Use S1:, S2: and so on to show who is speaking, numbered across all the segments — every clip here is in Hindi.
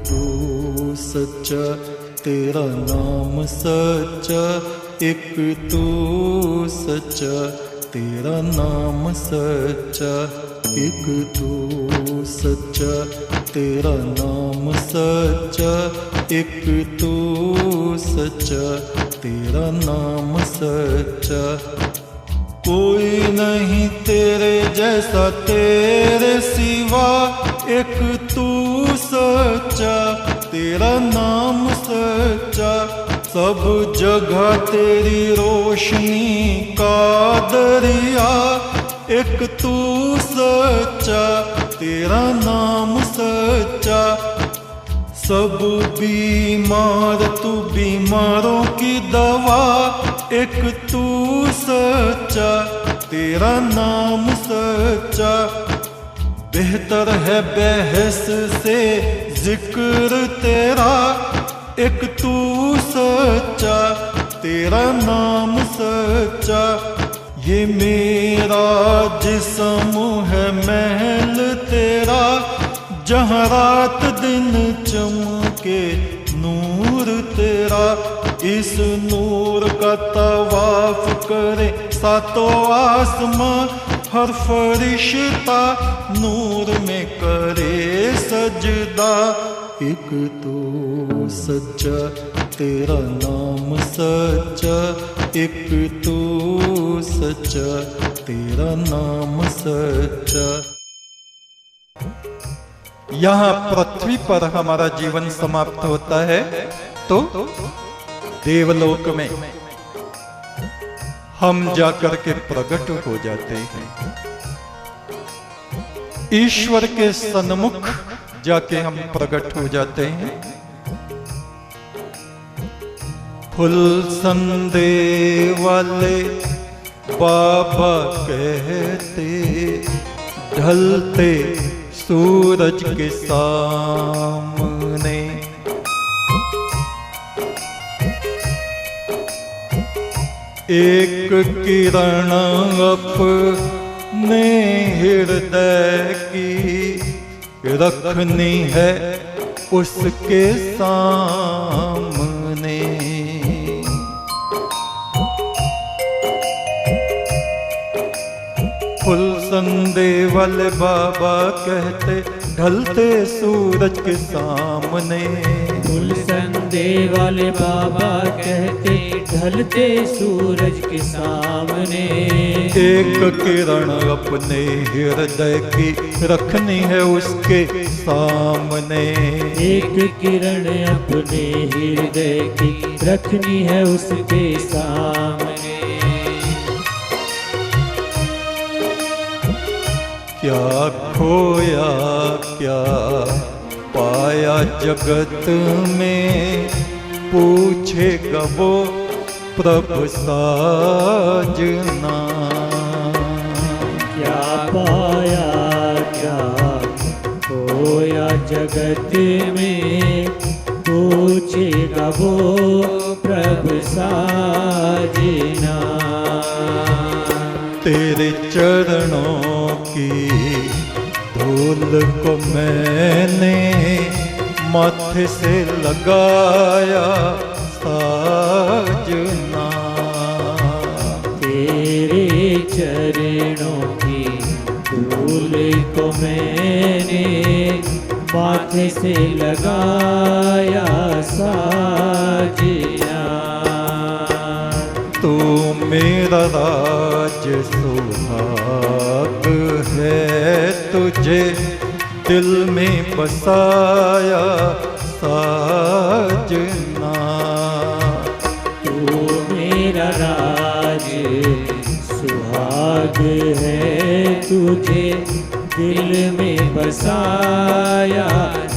S1: तू सच्चा, तेरा नाम सच्चा, एक तू सच्चा, तेरा नाम सच्चा, एक तू सच्चा, तेरा नाम सच्चा, एक तू सच्चा, तेरा नाम सच्चा। कोई नहीं तेरे जैसा तेरे सिवा, एक तू सच्चा, तेरा नाम सच्चा। सब जगह तेरी रोशनी का दरिया, एक तू सच्चा, तेरा नाम सच्चा। सब बीमार तू बीमारों की दवा, एक तू सच्चा, तेरा नाम सच्चा। बेहतर है बहस से जिक्र तेरा, एक तू सच्चा, तेरा नाम सच्चा। ये मेरा जिस्म है महल तेरा, जहाँ रात दिन चमके नूर तेरा। इस नूर का तवाफ करे सातों आसमां, हर फरिश्ता नूर में करे सजदा। एक तू सच्चा, तेरा नाम सच्चा, एक तू सच्चा, तेरा नाम सच्चा।
S2: यहाँ पृथ्वी पर हमारा जीवन समाप्त होता है तो देवलोक में हम जाकर के प्रकट हो जाते हैं। ईश्वर के सन्मुख जाके हम प्रकट हो जाते हैं। फुल संदे वाले बाबा कहते, ढलते सूरज के सामने एक किरण अपने हृदय की रखनी है उसके सामने। फुल संदे वाले बाबा कहते, ढलते सूरज के सामने।
S3: फुल संदे वाले बाबा कहते, ढलते सूरज के सामने।
S2: एक किरण अपने हृदय की रखनी है उसके सामने।
S3: एक किरण अपने हृदय की रखनी है उसके सामने।
S2: क्या खोया क्या पाया जगत में, पूछेगा वो प्रभु साजना।
S3: क्या पाया क्या खोया जगत में, पूछेगा वो प्रभु साजना।
S2: तेरे चरणों की धूल को मैंने माथे से लगाया साजना।
S3: तेरे चरणों की धूल को मैंने माथे से लगाया साजना।
S2: तू मेरा राज सुहाग है, तुझे दिल में बसाया साजना।
S3: तू मेरा राज सुहाग है, तुझे दिल में बसाया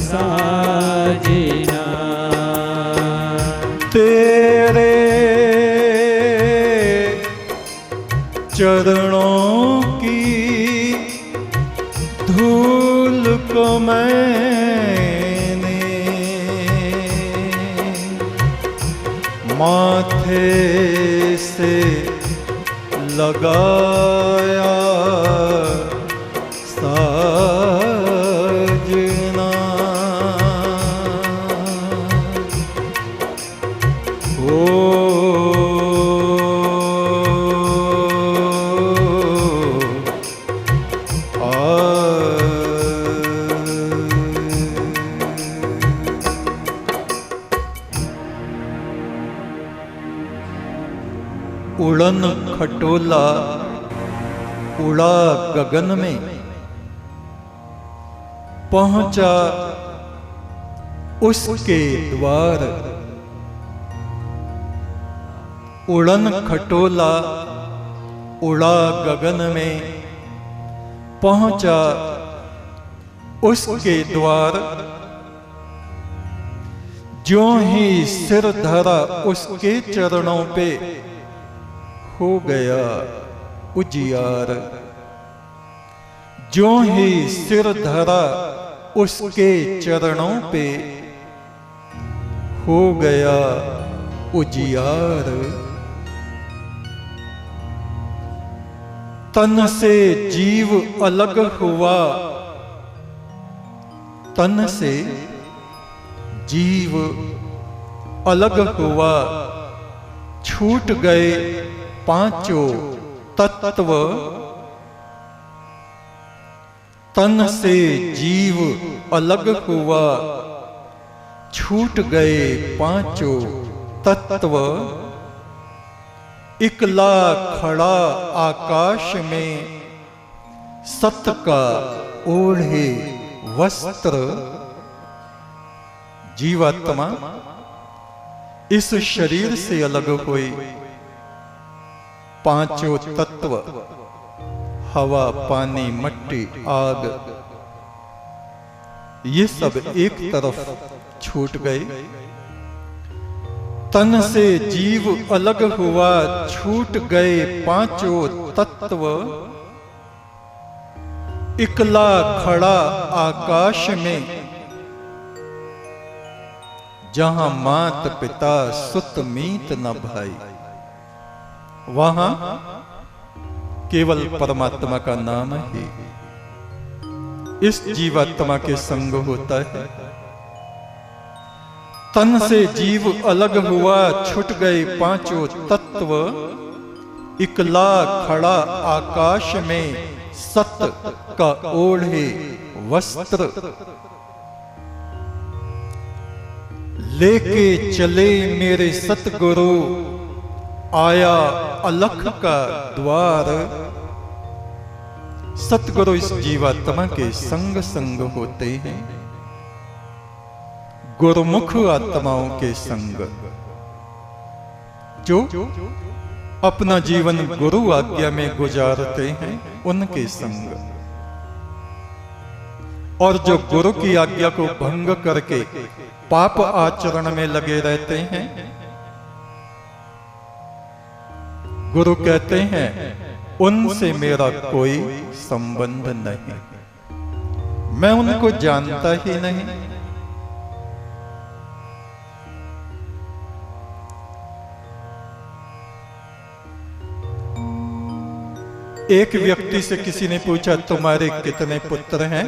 S3: साजना।
S2: तेरे चरणों की धूल को मैंने माथे से लगाया साजना। उड़न खटोला उड़ा गगन में, पहुंचा उसके द्वार। उड़न खटोला उड़ा गगन में, पहुंचा उसके द्वार। ज्यों ही सिर धरा उसके चरणों पे, हो गया उजियार। ज्यों ही सिर धरा उसके चरणों पे, हो गया उजियार। तन से जीव अलग हुआ, तन से जीव अलग हुआ। छूट गए पांचों तत्व। तन से जीव अलग हुआ, छूट गए पांचों तत्व। इकला खड़ा आकाश में, सत का ओढ़े वस्त्र। जीवात्मा इस शरीर से अलग हुई। पांचों तत्व हवा, पानी, मिट्टी, आग, ये सब एक तरफ छूट गए। तन से जीव अलग हुआ, छूट गए पांचों तत्व। इकला खड़ा आकाश में, जहां मात पिता सुत मीत न भाई, वहां केवल परमात्मा का नाम ही इस जीवात्मा के संग होता है। तन से जीव अलग हुआ, छूट गए पांचों तत्व। इकला खड़ा आकाश में, सत का ओढ़े वस्त्र। लेके चले मेरे सतगुरु, आया अलख का द्वार। सतगुरु इस जीवात्मा के संग संग होते हैं, गुरुमुख आत्माओं के संग, जो अपना जीवन गुरु आज्ञा में गुजारते हैं, उनके संग। और जो गुरु की आज्ञा को भंग करके पाप आचरण में लगे रहते हैं, गुरु कहते हैं उनसे मेरा कोई संबंध नहीं, मैं उनको जानता ही नहीं। एक व्यक्ति से किसी ने पूछा, तुम्हारे कितने पुत्र हैं?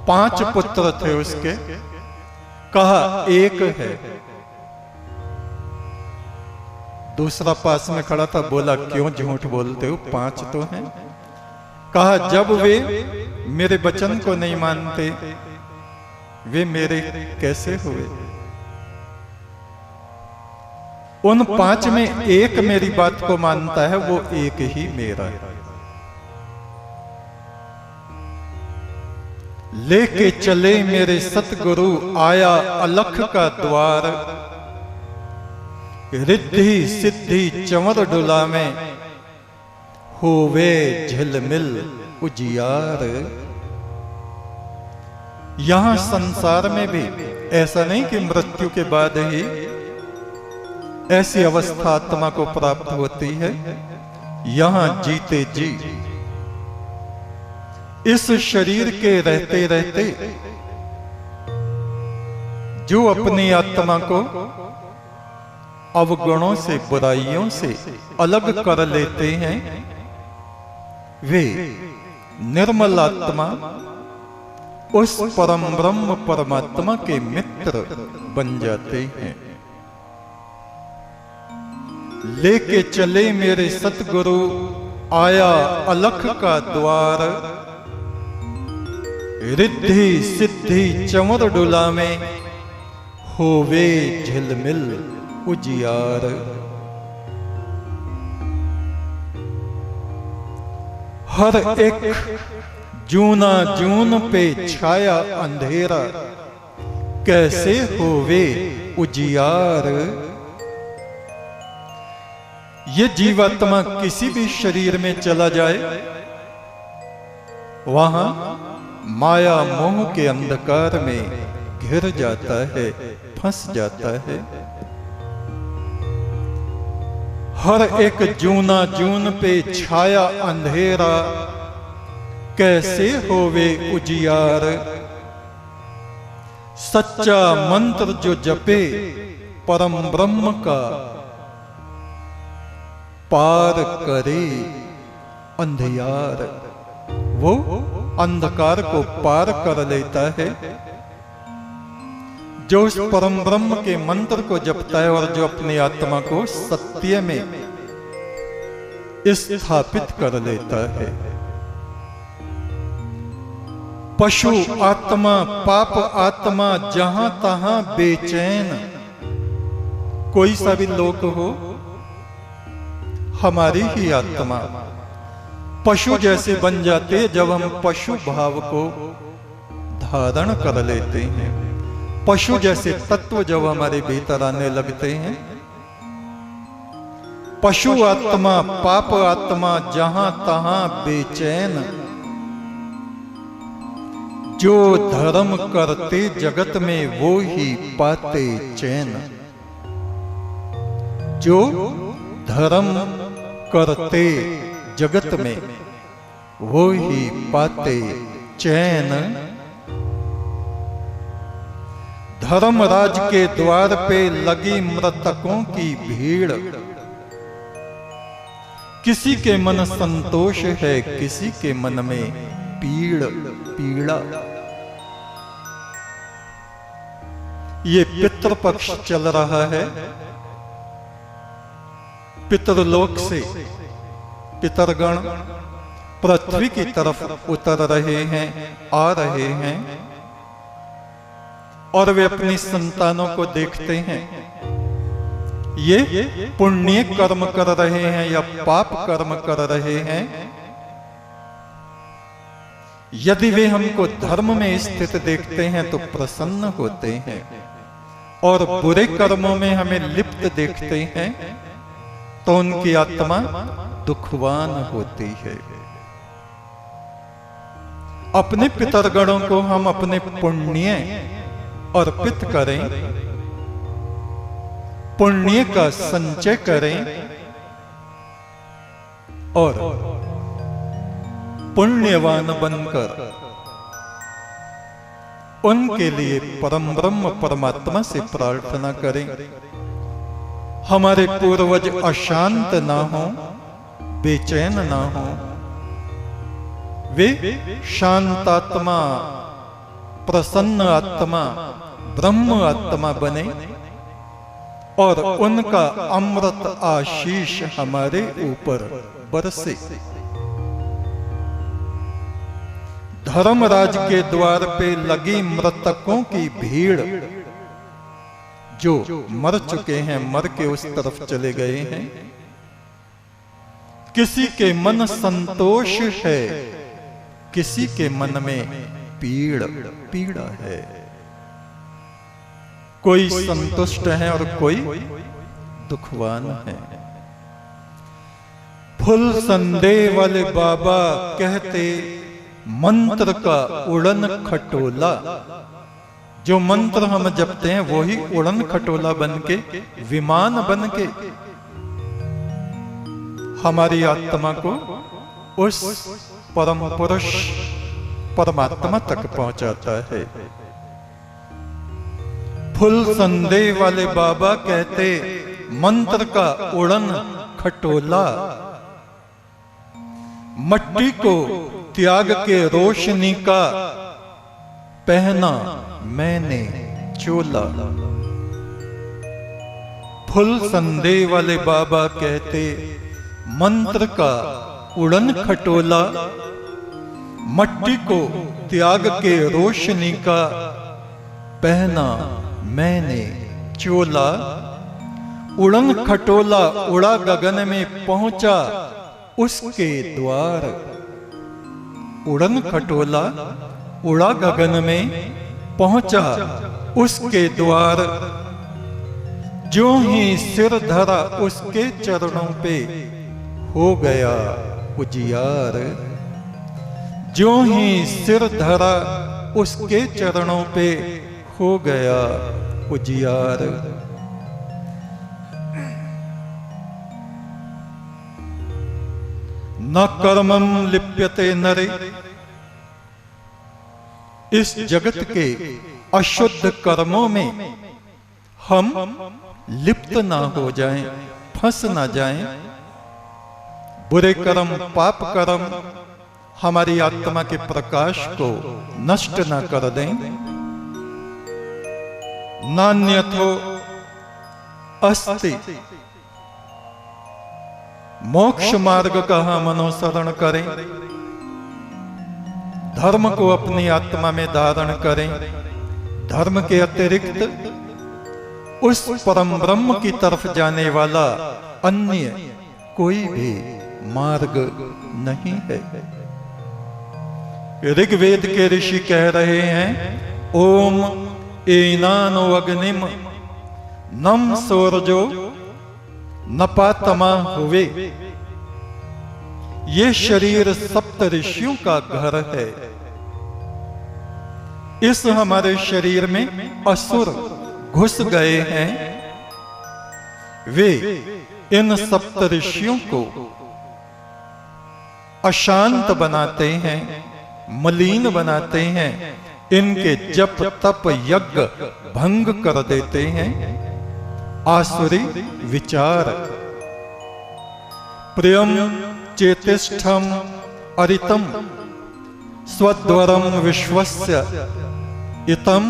S2: 5 पुत्र थे उसके। कहा, एक है। दूसरा पास में खड़ा था, बोला, क्यों झूठ बोलते हो, 5 तो हैं। कहा, जब वे मेरे वचन को नहीं मानते, वे मेरे कैसे हुए? उन 5 में एक मेरी बात को मानता है, वो एक ही मेरा है। लेके चले मेरे सतगुरु, आया अलख का द्वार। रिद्धि सिद्धि चंवर डुला में, होवे झिलमिल उजियार। यहां संसार में भी ऐसा नहीं कि मृत्यु के बाद ही ऐसी अवस्था आत्मा को प्राप्त होती है। यहां जीते जी इस शरीर के रहते रहते जो अपनी आत्मा को अवगुणों से, बुराइयों से अलग कर लेते हैं, वे निर्मल आत्मा उस परम ब्रह्म परमात्मा के मित्र बन जाते हैं। लेके चले मेरे सतगुरु, आया अलख का द्वार। रिद्धि सिद्धि चंवर डुला में, होवे झिलमिल उजियार। हर एक जूना जून पे छाया अंधेरा, कैसे होवे उजियार। ये जीवात्मा किसी भी शरीर में चला जाए, वहां माया मोह के अंधकार में घिर जाता है, फंस जाता है। हर एक जूना जून पे छाया अंधेरा, कैसे होवे उजियार। सच्चा मंत्र जो जपे परम ब्रह्म का, पार करे अंधियार। वो अंधकार को पार कर लेता है जो उस परम ब्रह्म के मंत्र को जपता है और जो अपनी आत्मा को सत्य में स्थापित कर लेता है। पशु आत्मा, पाप आत्मा जहां तहां बेचैन, कोई सा भी लोक हो, हमारी ही आत्मा पशु जैसे बन जाते हैं जब हम पशु भाव को धारण कर लेते हैं। पशु जैसे तत्व जब हमारे भीतर आने लगते हैं, पशु आत्मा, पाप आत्मा जहां तहां बेचैन, जो धर्म करते जगत में वो ही पाते चैन। जो धर्म करते जगत में वो ही पाते चैन। धर्मराज के द्वार पे लगी मृतकों की भीड़, किसी के मन संतोष है, किसी के मन में पीड़ा। ये पितृपक्ष चल रहा है। पितरलोक से पितरगण पृथ्वी की तरफ उतर रहे हैं, आ रहे हैं, और वे अपनी संतानों को देखते हैं ये पुण्य कर्म कर रहे हैं या पाप कर्म कर रहे हैं। यदि वे हमको धर्म में स्थित देखते हैं तो प्रसन्न होते हैं, और बुरे कर्मों में हमें लिप्त देखते हैं तो उनकी आत्मा दुखवान होती है। अपने पितरगणों को हम अपने पुण्य अर्पित करें, पुण्य का संचय करें और पुण्यवान बनकर उनके लिए परम ब्रह्म परमात्मा से प्रार्थना करें। हमारे पूर्वज अशांत ना हो, बेचैन ना हो, वे शांतात्मा, प्रसन्न आत्मा, ब्रह्म आत्मा बने और उनका अमृत आशीष हमारे ऊपर बरसे। धर्मराज के द्वार पे लगी मृतकों की भीड़, जो मर चुके हैं, मर के उस तरफ चले गए हैं। किसी के मन संतोष है, किसी के मन में पीड़ा है। कोई संतुष्ट है और कोई दुखवान है। फुल संदेह वाले बाबा कहते, मंत्र का उड़न खटोला, जो मंत्र हम जपते हैं वो ही उड़न खटोला बनके, विमान बनके हमारी आत्मा को उस परम पुरुष परमात्मा तक पहुंचाता है। फुल संदेह वाले बाबा कहते, मंत्र का उड़न खटोला, मट्टी को त्याग के रोशनी का पहना मैंने चोला। फुल संदेह वाले बाबा कहते, मंत्र का उड़न खटोला, मट्टी को त्याग के रोशनी का पहना मैंने चोला। उड़न खटोला उड़ा गगन में पहुंचा उसके द्वार, उड़न खटोला उड़ा गगन में, पहुंचा उसके द्वार। जो ही सिर धरा उसके चरणों पे, हो गया उजियार। जो ही सिर धरा उसके चरणों पे, हो गया उजियार। न कर्मं लिप्यते नरे, इस जगत के अशुद्ध कर्मों में हम लिप्त ना हो जाएं, फंस ना जाएं। बुरे कर्म, पाप कर्म हमारी आत्मा के प्रकाश को नष्ट ना कर दें। नान्यथो अस्ति, मोक्ष मार्ग का हम अनुसरण करें, धर्म को अपनी आत्मा में धारण करें। धर्म के अतिरिक्त उस परम ब्रह्म की तरफ जाने वाला अन्य कोई भी मार्ग नहीं है। ऋग्वेद के ऋषि कह रहे हैं, ओम एनानो अग्निम नम सूरजो नपातमा हुए। ये शरीर सप्त ऋषियों का घर है। इस हमारे शरीर में असुर घुस गए हैं। वे इन सप्त ऋषियों को अशांत बनाते हैं, मलिन बनाते हैं। इनके जप तप यज्ञ भंग कर देते हैं। आसुरी विचार, प्रियम चेतिष्ठम अरितम स्वद्वरम विश्वस्य इतम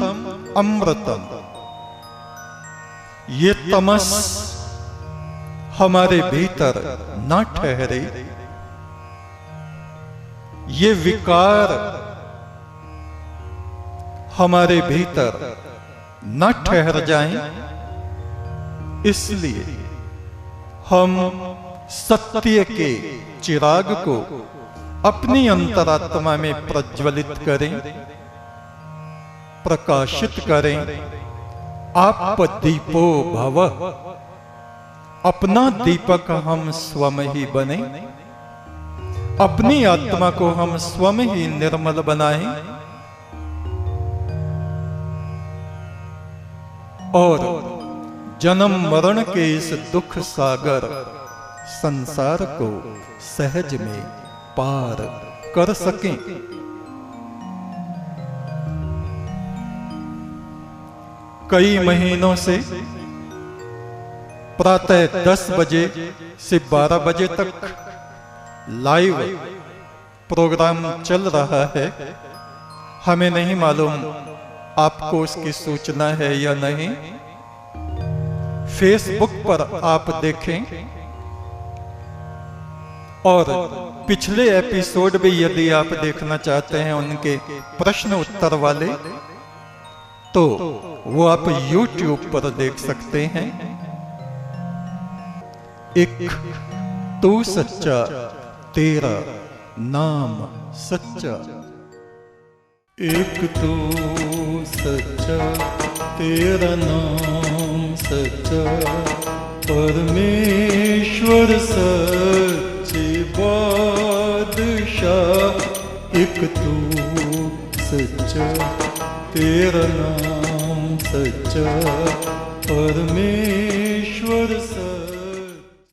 S2: अमृतम। ये तमस हमारे भीतर न ठहरे, ये विकार हमारे भीतर न ठहर जाएं, इसलिए हम सत्य के चिराग को अपनी अंतरात्मा में प्रज्वलित करें, प्रकाशित करें। आप दीपो भव, अपना दीपक हम स्वयं ही बने, अपनी आत्मा को हम स्वयं ही निर्मल बनाएं और जन्म मरण के इस दुख सागर संसार को सहज में पार कर सकें। कई महीनों से प्रातः 10 बजे से 12 बजे तक लाइव प्रोग्राम चल रहा है। हमें नहीं मालूम आपको उसकी सूचना है या नहीं। फेसबुक पर आप देखें और पिछले एपिसोड भी यदि आप देखना चाहते हैं उनके प्रश्न उत्तर वाले, तो वो आप YouTube पर देख सकते हैं। एक तू सच्चा, तेरा नाम सच्चा।
S1: एक तू सच्चा, तेरा नाम सच्चा, परमेश्वर सच्चे बादशाह। एक तू सच्चा, तेरा नाम सच्चा, परमेश्वर सच्चा।